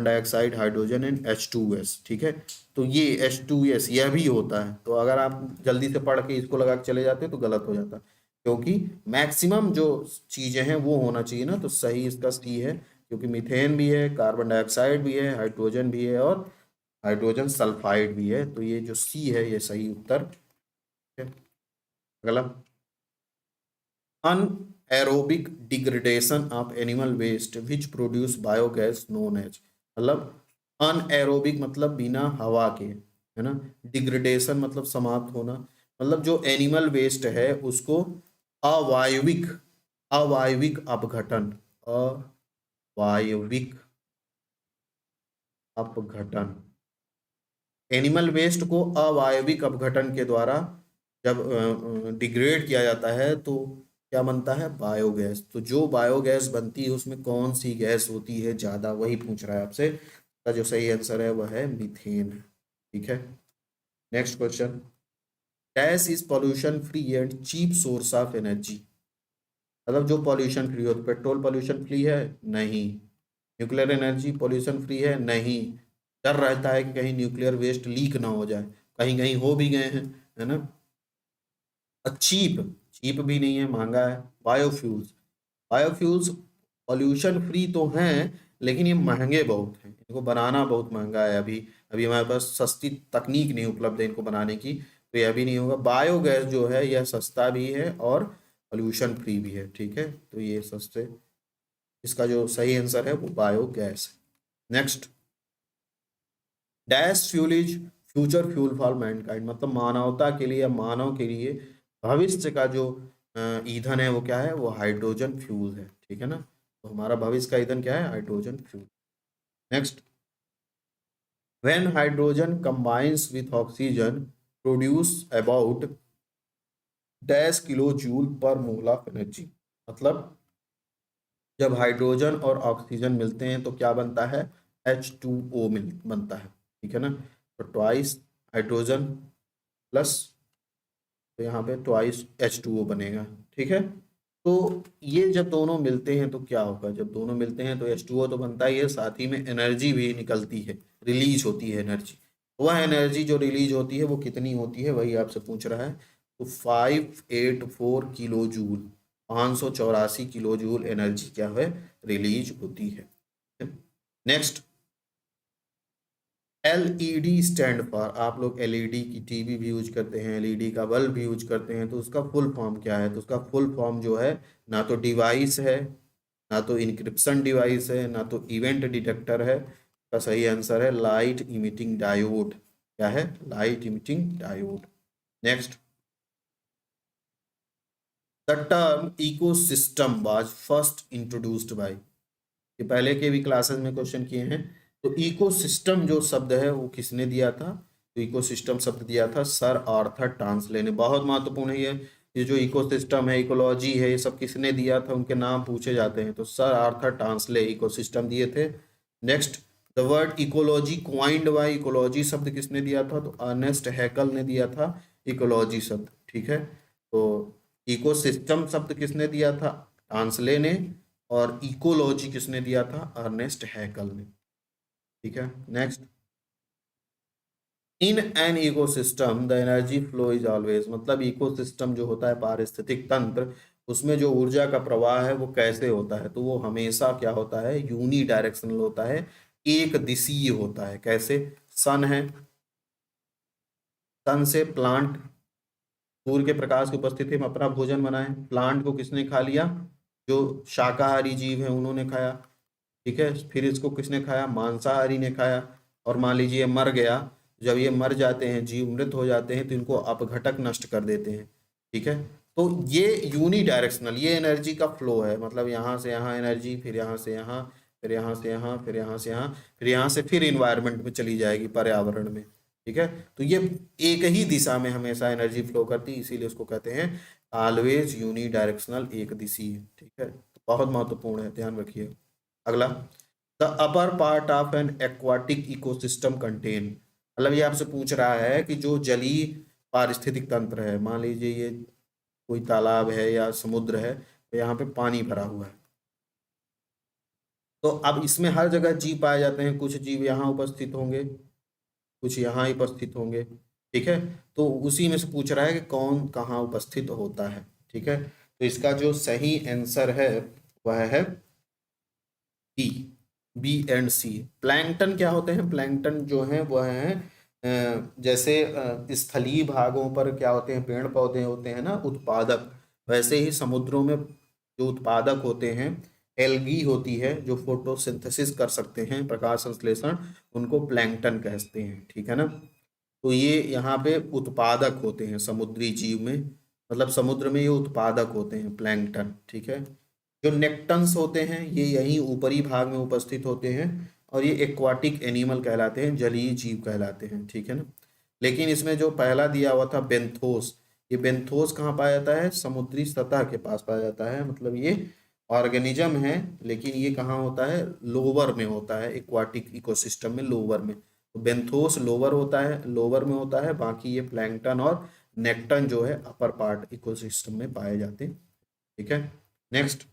dioxide hydrogen and H2S। ठीक है, तो ये H2S यह भी होता है। तो अगर आप जल्दी से पढ़ के इसको लगा के चले जाते तो गलत हो जाता, क्योंकि मैक्सिमम जो चीजें हैं वो होना चाहिए ना, तो सही इसका सी है, क्योंकि मीथेन भी है, कार्बन डाइऑक्साइड भी है, हाइड्रोजन भी है और हाइड्रोजन सल्फाइड भी है। तो ये जो सी है ये सही उत्तर है। अगला, anaerobic degradation of animal waste which produce biogas known as, मतलब अनएरोबिक मतलब बिना हवा के, है ना, डिग्रेडेशन मतलब समाप्त होना, मतलब जो एनिमल वेस्ट है उसको अवायविक, अवायविक अपघटन, अवायविक अपघटन, एनिमल वेस्ट को अवायविक अपघटन के द्वारा जब डिग्रेड किया जाता है तो क्या बनता है? बायोगैस। तो जो बायोगैस बनती है उसमें कौन सी गैस होती है ज्यादा, वही पूछ रहा है आपसे। का जो सही आंसर है वह है मीथेन। ठीक है, next question, gas is pollution free and cheap source of energy, मतलब जो पॉल्यूशन फ्री हो, तो पेट्रोल पॉल्यूशन फ्री है? नहीं। न्यूक्लियर एनर्जी पॉल्यूशन फ्री है? नहीं। डर रहता है कि कहीं न्यूक्लियर वेस्ट लीक ना हो जाए, कहीं कहीं हो भी गए हैं, है ना। चीप, चीप भी नहीं है, महंगा है। बायोफ्यूल्स, बायोफ्यूल्स पॉल्यूशन फ्री तो हैं लेकिन ये महंगे बहुत हैं, इनको बनाना बहुत महंगा है। अभी अभी हमारे पास सस्ती तकनीक नहीं उपलब्ध है इनको बनाने की, तो यह भी नहीं होगा। बायोगैस जो है यह सस्ता भी है और पॉल्यूशन फ्री भी है। ठीक है, तो ये सस्ते, इसका जो सही आंसर है वो बायोगैस है। Next, dash fuel is future fuel for Mankind, मतलब मानवता के लिए या मानव के लिए भविष्य का जो ईंधन है वो क्या है? वो हाइड्रोजन फ्यूल है। ठीक है ना, तो हमारा भविष्य का ईंधन क्या है? Hydrogen fuel. Next, when hydrogen combines with oxygen produce about dash kilo joule पर मोल ऑफ एनर्जी, मतलब जब हाइड्रोजन और ऑक्सीजन मिलते हैं तो क्या बनता है, H2O बनता है, ठीक है ना। तो ट्वाइस हाइड्रोजन प्लस, तो यहाँ पे ट्वाइस H2O बनेगा, ठीक है। तो ये जब दोनों मिलते हैं तो क्या होगा, जब दोनों मिलते हैं तो H2O तो बनता ही है, साथ ही में एनर्जी भी निकलती है, रिलीज होती है एनर्जी। वह एनर्जी जो रिलीज होती है वो कितनी होती है, वही आपसे पूछ रहा है। तो 584 kilo joule, 584 kilo joule energy क्या है, रिलीज होती है। नेक्स्ट, LED स्टैंड फॉर, आप लोग LED की टीवी भी यूज करते हैं, LED का बल्ब भी यूज करते हैं, तो उसका फुल फॉर्म क्या है, तो उसका फुल फॉर्म जो है, ना तो डिवाइस है, ना तो इंक्रिप्शन डिवाइस है, ना तो इवेंट डिटेक्टर है। का सही आंसर है लाइट इमिटिंग डायोड। क्या है, light emitting diode. Next, the term ecosystem was first introduced by, ये पहले के भी क्लासेस में क्वेश्चन किए हैं। तो इकोसिस्टम जो शब्द है वो किसने दिया था, तो इकोसिस्टम शब्द दिया था सर आर्थर टांसले ने। बहुत महत्वपूर्ण है ये जो इकोसिस्टम है, इकोलॉजी है, ये सब किसने दिया था, उनके नाम पूछे जाते हैं, तो सर आर्थर टांसले इकोसिस्टम दिए थे। Next, the word ecology coined by, ecology शब्द किसने दिया था, तो अर्नेस्ट हैकल ने दिया था इकोलॉजी शब्द, ठीक है। तो इकोसिस्टम शब्द किसने दिया था, टांसले ने, और इकोलॉजी किसने दिया था, अर्नेस्ट हैकल ने, ठीक है। Next, in an ecosystem the energy flow is always, मतलब इकोसिस्टम जो होता है पारिस्थितिक तंत्र, उसमें जो ऊर्जा का प्रवाह है वो कैसे होता है, तो वो हमेशा क्या होता है, यूनी डायरेक्शनल होता है, एक दिशीय होता है। कैसे, सन है, सन से प्लांट, सूर्य के प्रकाश की उपस्थिति में अपना भोजन बनाए, प्लांट को किसने खा लिया, जो शाकाहारी जीव है उन्होंने खाया, ठीक है। फिर इसको किसने खाया, मांसाहारी ने खाया, और मान लीजिए मर गया, जब ये मर जाते हैं, जीव मृत हो जाते हैं, तो इनको अपघटक नष्ट कर देते हैं, ठीक है। तो ये यूनी डायरेक्शनल, ये एनर्जी का फ्लो है, मतलब यहाँ से यहाँ एनर्जी, फिर यहाँ से यहाँ, फिर यहाँ से यहाँ, फिर यहाँ से यहाँ, फिर यहाँ से फिर इन्वायरमेंट में चली जाएगी, पर्यावरण में, ठीक है। तो ये एक ही दिशा में हमेशा एनर्जी फ्लो करती है, इसीलिए उसको कहते हैं ऑलवेज यूनी डायरेक्शनल, एक दिशीय, ठीक है। तो बहुत महत्वपूर्ण है, ध्यान रखिए। अगला, the upper part of an aquatic ecosystem contain, मतलब ये आपसे पूछ रहा है कि जो जलीय पारिस्थितिक तंत्र है, मान लीजिए ये कोई तालाब है या समुद्र है, तो यहाँ पे पानी भरा हुआ है, तो अब इसमें हर जगह जीव पाए जाते हैं, कुछ जीव यहाँ उपस्थित होंगे, कुछ यहाँ उपस्थित होंगे, ठीक है। तो उसी में से पूछ रहा है कि कौन कहाँ उपस्थित होता है, ठीक है। तो इसका जो सही आंसर है वह है बी, B&C। प्लैंकटन क्या होते हैं, प्लैंकटन जो है वह है जैसे स्थलीय भागों पर क्या होते हैं, पेड़ पौधे होते हैं ना उत्पादक, वैसे ही समुद्रों में जो उत्पादक होते हैं, एल्गी होती है जो फोटोसिंथेसिस कर सकते हैं, प्रकाश संश्लेषण, उनको प्लैंकटन कहते हैं, ठीक है ना। तो ये यहाँ पे उत्पादक होते हैं समुद्री जीव में, मतलब समुद्र में ये उत्पादक होते हैं प्लैंकटन, ठीक है। जो नेक्टन्स होते हैं ये यहीं ऊपरी भाग में उपस्थित होते हैं, और ये एक्वाटिक एनिमल कहलाते हैं, जलीय जीव कहलाते हैं, ठीक है ना। लेकिन इसमें जो पहला दिया हुआ था बेंथोस, ये बेंथोस कहाँ पाया जाता है, समुद्री सतह के पास पाया जाता है, मतलब ये ऑर्गेनिज्म है, लेकिन ये कहाँ होता है, लोअर में होता है, एक्वाटिक इकोसिस्टम में लोअर में। तो बेंथोस लोअर होता है, लोअर में होता है, बाकी ये प्लैंकटन और नेक्टन जो है अपर पार्ट इकोसिस्टम में पाए जाते हैं, ठीक है। Next,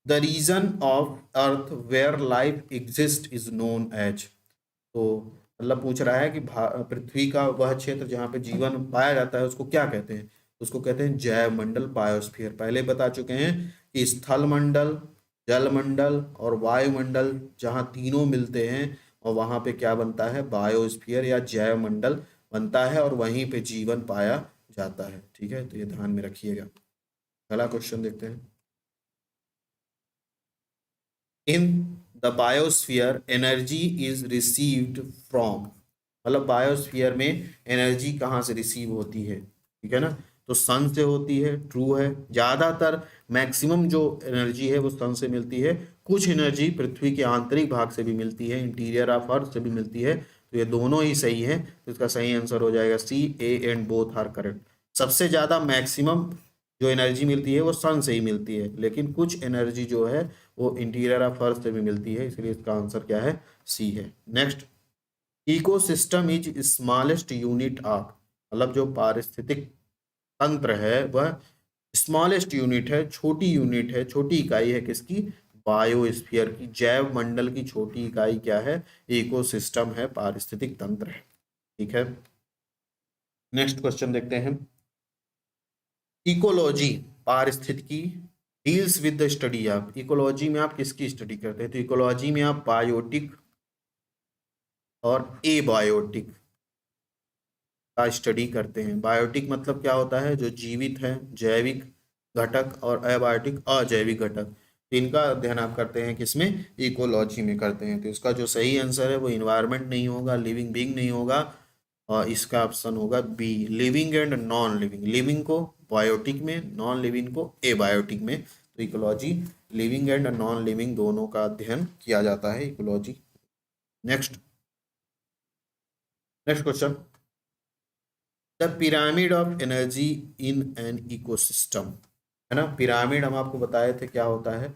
the region of earth where life exist is known as, तो मतलब पूछ रहा है कि पृथ्वी का वह क्षेत्र जहाँ पे जीवन पाया जाता है उसको क्या कहते हैं, उसको कहते हैं जैव मंडल, बायोस्फीयर। पहले बता चुके हैं कि स्थल मंडल, जल मंडल और वायुमंडल जहाँ तीनों मिलते हैं, और वहाँ पे क्या बनता है, बायोस्फीयर या जैव मंडल बनता है, और वहीं पे जीवन पाया जाता है, ठीक है। तो ये ध्यान में रखिएगा। अगला क्वेश्चन देखते हैं। In the biosphere energy is received from, मतलब बायोस्फीयर में एनर्जी कहाँ से रिसीव होती है, ठीक है ना। तो सन से होती है, ट्रू है, ज़्यादातर मैक्सिमम जो एनर्जी है वो सन से मिलती है, कुछ एनर्जी पृथ्वी के आंतरिक भाग से भी मिलती है, इंटीरियर ऑफ अर्थ से भी मिलती है, तो ये दोनों ही सही है। तो इसका सही आंसर हो जाएगा C, A and both are correct. सबसे ज़्यादा मैक्सिमम जो एनर्जी मिलती है वो सन से ही मिलती है, लेकिन कुछ एनर्जी जो है वो इंटीरियर ऑफ अर्थ से भी मिलती है, इसलिए इसका आंसर क्या है, सी है। Next, ecosystem is smallest unit of, मतलब जो पारिस्थितिक तंत्र है वह स्मॉलेस्ट यूनिट है, छोटी यूनिट है, छोटी इकाई है किसकी, बायोस्फीयर की, जैव मंडल की छोटी इकाई क्या है, इकोसिस्टम है, पारिस्थितिक तंत्र है। ठीक है, नेक्स्ट क्वेश्चन देखते हैं। इकोलॉजी, पारिस्थितिकी, deals with the study of, ecology में आप किसकी स्टडी करते हैं, तो इकोलॉजी में आप बायोटिक और एबायोटिक का स्टडी करते हैं। बायोटिक मतलब क्या होता है, जो जीवित है, जैविक घटक, और अबायोटिक अजैविक घटक, तो इनका अध्ययन आप करते हैं किसमें, इकोलॉजी में करते हैं। तो इसका जो सही आंसर है वो इन्वायरमेंट नहीं होगा, लिविंग बीइंग नहीं होगा, और इसका ऑप्शन होगा B, living and non living, living को बायोटिक में, नॉन लिविंग को एबायोटिक में। तो ecology living and non living दोनों का अध्ययन किया जाता है, ecology. Next, next question, the pyramid of energy in an ecosystem, है ना। पिरामिड हम आपको बताए थे क्या होता है,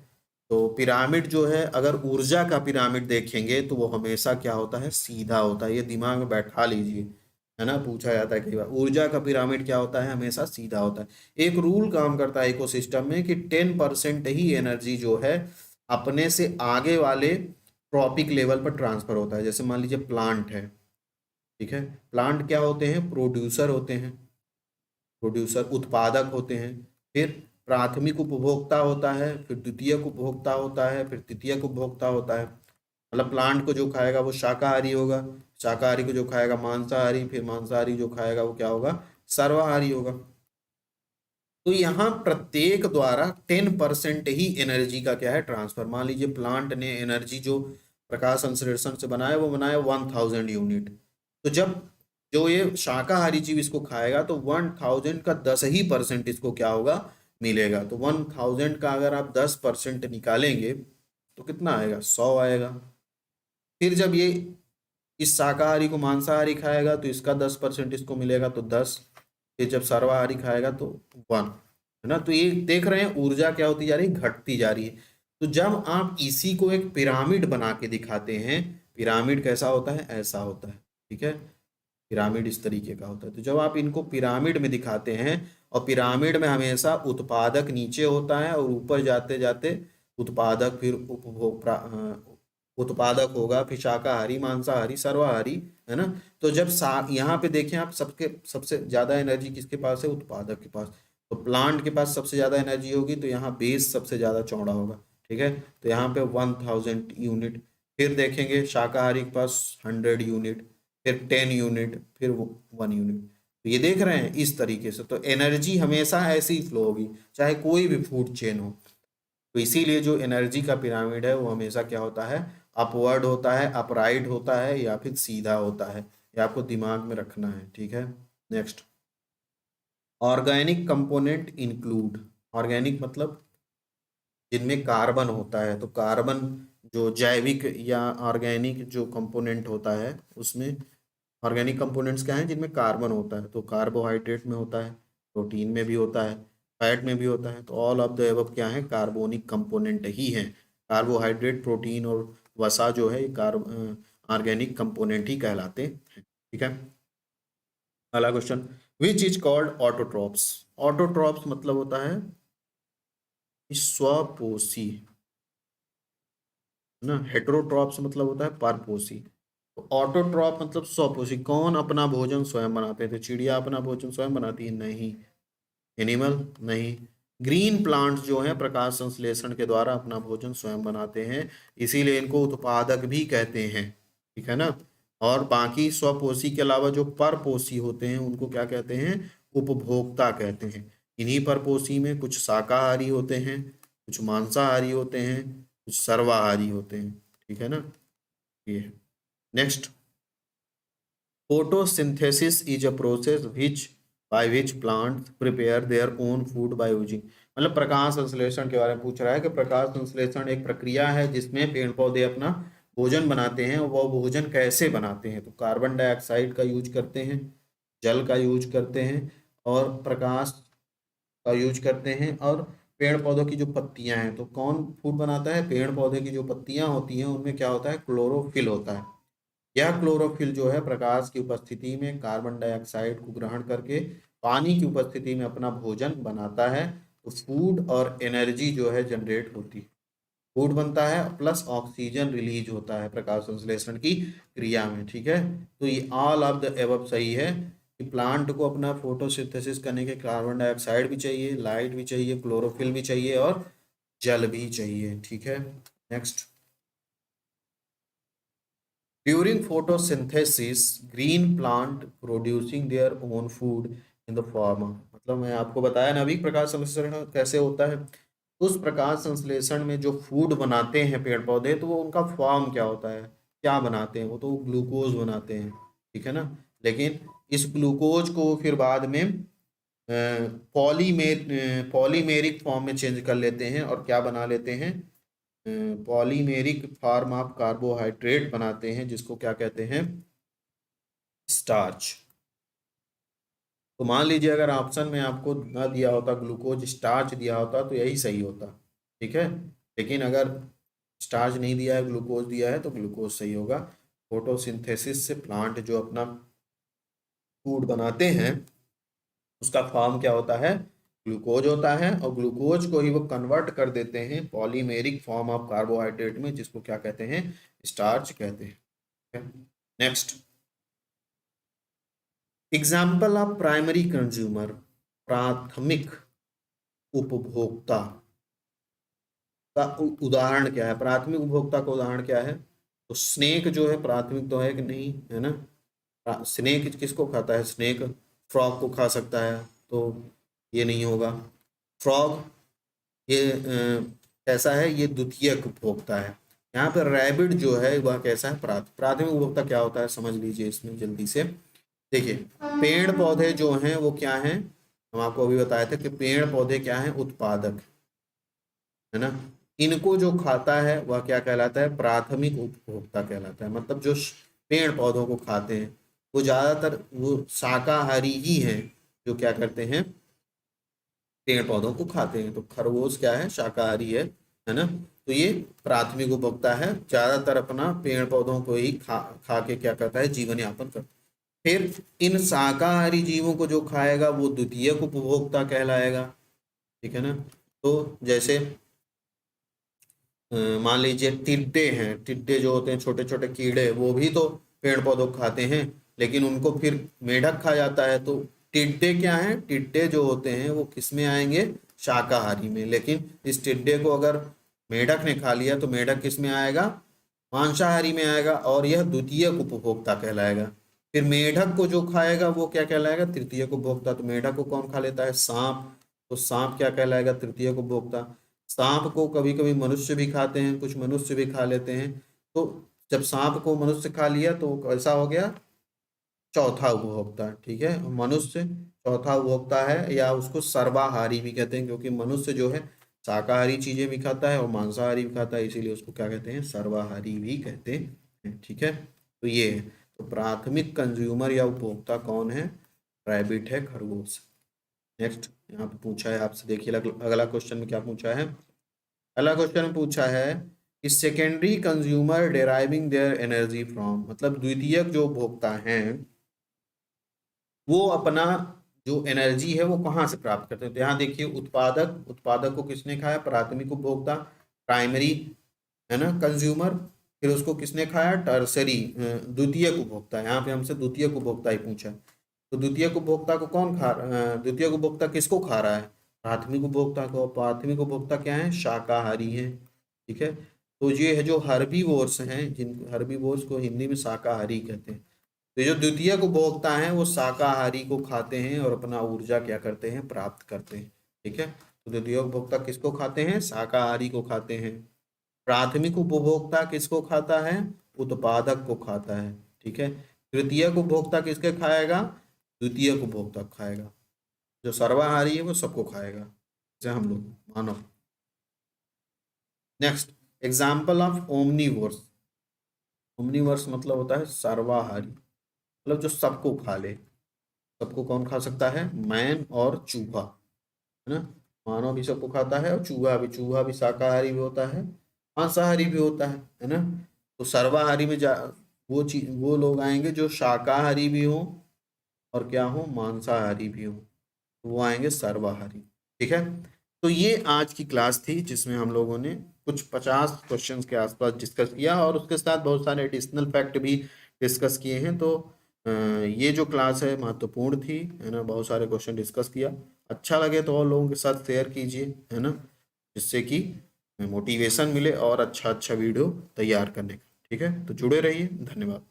तो पिरामिड जो है, अगर ऊर्जा का पिरामिड देखेंगे तो वो हमेशा क्या होता है, सीधा होता है, ये दिमाग में बैठा लीजिए, है ना, पूछा जाता है कई बार, ऊर्जा का पिरामिड क्या होता है, हमेशा सीधा होता है। एक रूल काम करता है इकोसिस्टम में कि 10% ही एनर्जी जो है अपने से आगे वाले ट्रॉपिक लेवल पर ट्रांसफर होता है। जैसे मान लीजिए प्लांट है, ठीक है, प्लांट क्या होते हैं, प्रोड्यूसर होते हैं, प्रोड्यूसर उत्पादक होते हैं, फिर प्राथमिक उपभोक्ता होता है, फिर द्वितीयक उपभोक्ता होता है, फिर तृतीयक उपभोक्ता होता है। मतलब प्लांट को जो खाएगा वो शाकाहारी होगा, शाकाहारी को जो खाएगा मांसाहारी, फिर मांसाहारी जो खाएगा वो क्या होगा, सर्वाहारी होगा। तो यहाँ प्रत्येक द्वारा 10% ही एनर्जी का क्या है, ट्रांसफर। मान लीजिए प्लांट ने एनर्जी जो प्रकाश संश्लेषण से बनाया वो बनाया 1000 यूनिट, तो जब जो ये शाकाहारी जीव इसको खाएगा तो 1000 का 10% इसको क्या होगा, मिलेगा। तो 1000 का अगर आप 10% निकालेंगे तो कितना आएगा, 100 आएगा। फिर जब ये इस शाकाहारी को मांसाहारी खाएगा तो इसका 10% इसको मिलेगा, तो 10। फिर जब सर्वाहारी खाएगा तो 1, है ना। तो ये देख रहे हैं ऊर्जा क्या होती जा रही है, घटती जा रही है। तो जब आप इसी को एक पिरामिड बना के दिखाते हैं, पिरामिड कैसा होता है, ऐसा होता है, ठीक है, पिरामिड इस तरीके का होता है। तो जब आप इनको पिरामिड में दिखाते हैं, और पिरामिड में हमेशा उत्पादक नीचे होता है और ऊपर जाते जाते उत्पादक, फिर उत्पादक होगा, फिर शाकाहारी, मांसाहारी, सर्वाहारी, है ना। तो जब यहाँ पे देखें आप, सबके सबसे ज्यादा एनर्जी किसके पास है, उत्पादक के पास। तो प्लांट के पास सबसे ज्यादा एनर्जी होगी, तो यहाँ बेस सबसे ज्यादा चौड़ा होगा, ठीक है। तो यहाँ पे 1000 यूनिट। फिर देखेंगे शाकाहारी के पास 100 यूनिट, फिर 10 यूनिट, फिर 1 यूनिट। तो ये देख रहे हैं इस तरीके से, तो एनर्जी हमेशा ऐसे ही फ्लो होगी, चाहे कोई भी फूड चेन हो। तो इसीलिए जो एनर्जी का पिरामिड है वो हमेशा क्या होता है, अपवर्ड होता है, अपराइट होता है, या फिर सीधा होता है। ये आपको दिमाग में रखना है, ठीक है। Next, organic component include, organic मतलब जिनमें कार्बन होता है। तो कार्बन जो जैविक या ऑर्गेनिक जो कंपोनेंट होता है उसमें, ऑर्गेनिक कंपोनेंट्स क्या हैं, जिनमें कार्बन होता है। तो कार्बोहाइड्रेट में होता है, प्रोटीन में भी होता है, फैट में भी होता है। तो ऑल ऑफ द एबव क्या है, कार्बोनिक कंपोनेंट ही है। कार्बोहाइड्रेट, प्रोटीन और वसा जो है ये ऑर्गेनिक कंपोनेंट ही कहलाते हैं, ठीक है। अगला question, which is called autotrophs, autotrophs मतलब होता है स्वपोषी, है ना। हेटेरोट्रॉप्स मतलब होता है परपोषी। तो ऑटोट्रॉप मतलब स्वपोषी, कौन अपना भोजन स्वयं बनाते हैं, तो चिड़िया अपना भोजन स्वयं बनाती है, नहीं। एनिमल, नहीं। ग्रीन प्लांट्स जो हैं प्रकाश संश्लेषण के द्वारा अपना भोजन स्वयं बनाते हैं, इसीलिए इनको उत्पादक भी कहते हैं, ठीक है ना। और बाकी स्वपोषी के अलावा जो परपोषी होते हैं उनको क्या कहते हैं, उपभोक्ता कहते हैं। इन्हीं परपोषी में कुछ शाकाहारी होते हैं, कुछ मांसाहारी होते हैं, कुछ सर्वाहारी होते हैं, ठीक है ना। ये next, photosynthesis is a process which by which plants prepare their own food by using, मतलब प्रकाश संश्लेषण के बारे में पूछ रहा है कि प्रकाश संश्लेषण एक प्रक्रिया है जिसमें पेड़ पौधे अपना भोजन बनाते हैं। वह भोजन कैसे बनाते हैं, तो कार्बन डाइऑक्साइड का यूज करते हैं, जल का यूज करते हैं, और प्रकाश का यूज करते हैं। और पेड़ पौधों की जो पत्तियां हैं, तो कौन फूड बनाता है? पेड़ पौधे की जो पत्तियां होती हैं उनमें क्या होता है? क्लोरोफिल होता है। यह क्लोरोफिल जो है प्रकाश की उपस्थिति में कार्बन डाइऑक्साइड को ग्रहण करके पानी की उपस्थिति में अपना भोजन बनाता है। तो फूड और एनर्जी जो है जनरेट होती है, फूड बनता है प्लस ऑक्सीजन रिलीज होता है प्रकाश संश्लेषण की क्रिया में। ठीक है, तो ये ऑल ऑफ द एबव सही है कि प्लांट को अपना फोटोसिंथेसिस करने के कार्बन डाइऑक्साइड भी चाहिए, लाइट भी चाहिए, क्लोरोफिल भी चाहिए और जल भी चाहिए। ठीक है, next. During photosynthesis green plant producing their own food in the form of, मतलब मैं आपको बताया ना अभी प्रकाश संश्लेषण कैसे होता है। उस प्रकाश संश्लेषण में जो फूड बनाते हैं पेड़ पौधे, तो वो उनका फॉर्म क्या होता है, क्या बनाते हैं? वो तो ग्लूकोज बनाते हैं। ठीक है ना, लेकिन इस ग्लूकोज को फिर बाद में पॉलीमेरिक फॉर्म में चेंज कर लेते हैं और क्या बना लेते हैं? पॉलीमेरिक फॉर्म ऑफ कार्बोहाइड्रेट बनाते हैं, जिसको क्या कहते हैं? स्टार्च। तो मान लीजिए अगर ऑप्शन में आपको ना दिया होता ग्लूकोज, स्टार्च दिया होता तो यही सही होता। ठीक है, लेकिन अगर स्टार्च नहीं दिया है, ग्लूकोज दिया है, तो ग्लूकोज सही होगा। फोटोसिंथेसिस से प्लांट जो अपना फूड बनाते हैं उसका फॉर्म क्या होता है? ग्लूकोज होता है, और ग्लूकोज को ही वो कन्वर्ट कर देते हैं पॉलीमेरिक फॉर्म ऑफ कार्बोहाइड्रेट में, जिसको क्या कहते हैं? स्टार्च कहते हैं। Next, example of primary consumer, प्राथमिक उपभोक्ता का उदाहरण क्या है? प्राथमिक उपभोक्ता का उदाहरण क्या है? तो स्नेक जो है प्राथमिक तो है कि नहीं, है ना? स्नेक किसको खाता है? स्नेक फ्रॉग को खा सकता है, तो ये नहीं होगा। फ्रॉग ये कैसा है? ये द्वितीयक उपभोक्ता है। यहाँ पर रैबिट जो है वह कैसा है? प्राथमिक उपभोक्ता क्या होता है समझ लीजिए इसमें जल्दी से। देखिए, पेड़ पौधे जो हैं वो क्या हैं? हम आपको अभी बताए थे कि पेड़ पौधे क्या हैं? उत्पादक, है ना? इनको जो खाता है वह क्या कहलाता है? प्राथमिक उपभोक्ता कहलाता है। मतलब जो पेड़ पौधों को खाते हैं वो ज्यादातर वो शाकाहारी ही हैं, जो क्या करते हैं? पेड़ पौधों को खाते हैं। तो खरगोश क्या है? शाकाहारी है ना? तो ये प्राथमिक उपभोक्ता है, ज्यादातर अपना पेड़ पौधों को ही खा के क्या करता है? जीवन यापन करता है। फिर इन शाकाहारी जीवों को जो खाएगा वो द्वितीयक उपभोक्ता कहलाएगा। ठीक है ना? तो जैसे मान लीजिए टिड्डे हैं, टिड्डे जो होते हैं छोटे छोटे कीड़े, वो भी तो पेड़ पौधों को खाते हैं, लेकिन उनको फिर मेढक खा जाता है। तो टिड्डे क्या हैं? टिड्डे जो होते हैं वो किस में आएंगे? शाकाहारी में। लेकिन इस टिड्डे को अगर मेढक ने खा लिया तो मेढक किस में आएगा? मांसाहारी में आएगा, और यह द्वितीयक उपभोक्ता कहलाएगा। फिर मेढक को जो खाएगा वो क्या कहलाएगा? तृतीयक उपभोक्ता। तो मेढक को कौन खा लेता है? सांप। तो सांप क्या कहलाएगा? तृतीयक उपभोक्ता। सांप को कभी कभी मनुष्य भी खाते हैं, कुछ मनुष्य भी खा लेते हैं। तो जब सांप को मनुष्य खा लिया तो कैसा हो गया? चौथा उपभोक्ता। ठीक है, मनुष्य चौथा उपभोक्ता है, या उसको सर्वाहारी भी कहते हैं, क्योंकि मनुष्य जो है शाकाहारी चीजें भी खाता है और मांसाहारी भी खाता है, इसीलिए उसको क्या कहते हैं? सर्वाहारी भी कहते हैं। ठीक है, तो ये है। तो प्राथमिक कंज्यूमर या उपभोक्ता कौन है? रैबिट है, खरगोश। नेक्स्ट, यहाँ पे पूछा है आपसे, देखिए अगला क्वेश्चन में क्या पूछा है। अगला क्वेश्चन में पूछा है कि secondary consumer deriving their energy from, मतलब द्वितीयक जो उपभोक्ता हैं वो अपना जो एनर्जी है वो कहाँ से प्राप्त करते हैं? तो यहाँ देखिए, उत्पादक, उत्पादक को किसने खाया? प्राथमिक उपभोक्ता, प्राइमरी, है ना, कंज्यूमर। फिर उसको किसने खाया? टर्सरी, द्वितीयक उपभोक्ता। यहाँ पे हमसे द्वितीयक उपभोक्ता ही पूछा है। तो द्वितीयक उपभोक्ता को कौन द्वितीयक उपभोक्ता किसको खा रहा है? प्राथमिक उपभोक्ता को। प्राथमिक उपभोक्ता क्या है? शाकाहारी है। ठीक है, तो ये है जो हर्बीवोर्स हैं, जिन हर्बीवोर्स को हिंदी में शाकाहारी कहते हैं। तो जो द्वितीयक उपभोक्ता हैं वो शाकाहारी को खाते हैं और अपना ऊर्जा क्या करते हैं? प्राप्त करते हैं। ठीक है, तो द्वितीयक उपभोक्ता किसको खाते हैं? शाकाहारी को खाते हैं। प्राथमिक उपभोक्ता किसको खाता है? उत्पादक को खाता है। ठीक है, तृतीयक उपभोक्ता किसके खाएगा? द्वितीयक उपभोक्ता खाएगा। जो सर्वाहारी है वो सबको खाएगा, जैसे हम लोग मानव। Next, example of omnivores. Omnivores मतलब होता है सर्वाहारी, मतलब जो सबको खा ले। सबको कौन खा सकता है? मैन और चूहा, है है ना। मानव भी सबको खाता है और चूहा भी शाकाहारी भी होता है, मांसाहारी भी होता है ना। तो सर्वाहारी में वो लोग आएंगे जो शाकाहारी भी हो और क्या हो, मांसाहारी भी हो, तो वो आएंगे सर्वाहारी। ठीक है। तो ये आज की क्लास थी जिसमें हम लोगों ने कुछ 50 क्वेश्चंस के आसपास डिस्कस किया और उसके साथ बहुत सारे एडिशनल फैक्ट भी डिस्कस किए हैं। तो ये जो क्लास है महत्वपूर्ण थी, है ना। बहुत सारे क्वेश्चन डिस्कस किया। अच्छा लगे तो और लोगों के साथ शेयर कीजिए, है ना, जिससे कि मोटिवेशन मिले और अच्छा अच्छा वीडियो तैयार करने का। ठीक है, तो जुड़े रहिए। धन्यवाद।